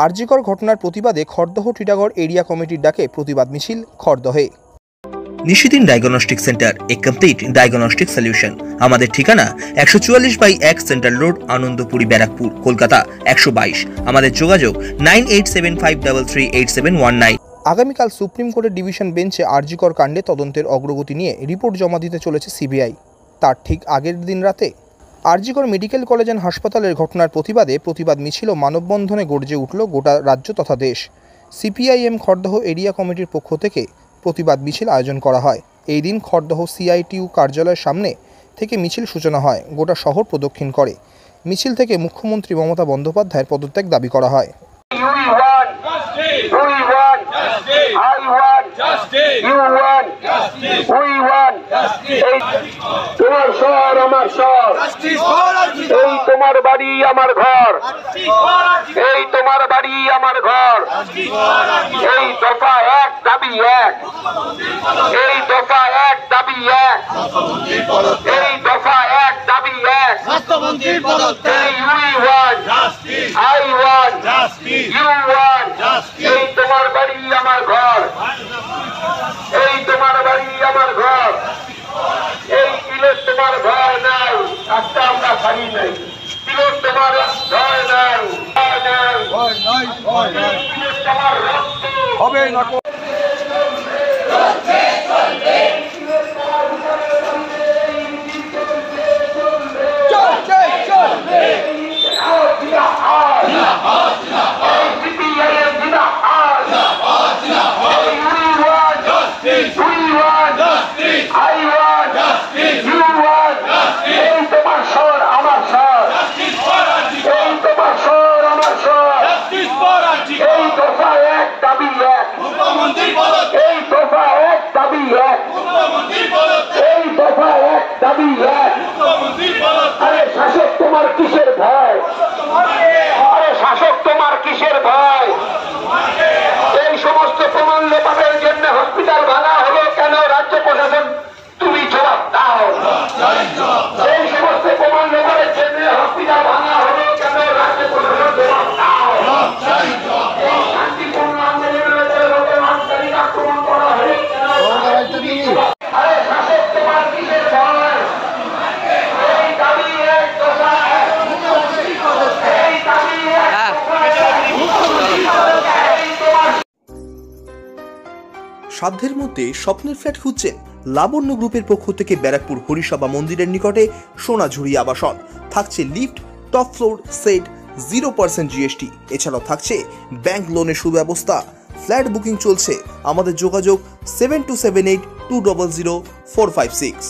আরজিকর ঘটনার প্রতিবাদে খড়দহ টিটাগড় এরিয়া কমিটির ডাকে প্রতিবাদ মিছিল খড়দহে। নিশিদিন ডায়াগনস্টিক সেন্টার, এ কমপ্লিট ডায়াগনস্টিক সলিউশন। আমাদের ঠিকানা 144/1 সেন্ট্রাল রোড, আনন্দপুরি, ব্যারাকপুর, কলকাতা 122। আমাদের যোগাযোগ 9875338719। আগামীকাল সুপ্রিম কোর্টের ডিভিশন বেঞ্চে আরজিকর কাণ্ডে তদন্তের অগ্রগতি নিয়ে রিপোর্ট জমা দিতে চলেছে সিবিআই। তার ঠিক আগের দিন রাতে আরজিকর মেডিকেল কলেজ অ্যান্ড হাসপাতালের ঘটনার প্রতিবাদে প্রতিবাদ মিছিল ও মানববন্ধনে গর্জে উঠল গোটা রাজ্য তথা দেশ। সিপিআইএম খড়দহ এরিয়া কমিটির পক্ষ থেকে প্রতিবাদ মিছিল আয়োজন করা হয়। এই দিন খড়দহ সিআইটিইউ কার্যালয়ের সামনে থেকে মিছিল সূচনা হয়, গোটা শহর প্রদক্ষিণ করে। মিছিল থেকে মুখ্যমন্ত্রী মমতা বন্দ্যোপাধ্যায়ের পদত্যাগ দাবি করা হয়। তোমার শহর আমার শহর, এই তোমার বাড়ি আমার ঘর, এই তোমার বাড়ি আমার ঘর, এই দফা এক দাবি এক, এই দফা এক দাবি এক, এই দফা এক দাবি এক, we one, I one, you one, এই তোমার বাড়ি আমার ঘর, এই তোমার বাড়ি আমার ঘর, এই বিলের তোমার ভয় নাই, আজকে আমরা খালি নাই, বিলের তোমার ভয় নাই, তোমার রক্ত হবে না। আরে শাসক তোমার কিসের ভয়? আরে শাসক তোমার কিসের ভয়? এই সমস্ত প্রমাণ লোপাটের জন্য হসপিটাল ভাঙা হলো কেন? রাজ্য প্রশাসন তুমি জবাব দাও। এই সমস্ত প্রমাণ লোপাটের জন্য হসপিটাল ভাঙা হলো কেন? রাজ্য প্রশাসন জবাব দাও। এই শান্তিপূর্ণ আন্দোলনের উপরে লোকমানকারী আক্রমণ করা হলো কেন? আরে শাসক তোমার কিসের ভয়? সাধ্যের মধ্যে স্বপ্নের ফ্ল্যাট খুঁজছেন? লাবণ্য গ্রুপের পক্ষ থেকে ব্যারাকপুর হরিসভা মন্দিরের নিকটে সোনাঝুরি আবাসন। থাকছে lift, top floor, set, 0% GST. এছাড়াও থাকছে ব্যাংক লোনের সুব্যবস্থা। ফ্ল্যাট বুকিং চলছে। আমাদের যোগাযোগ 7278200456।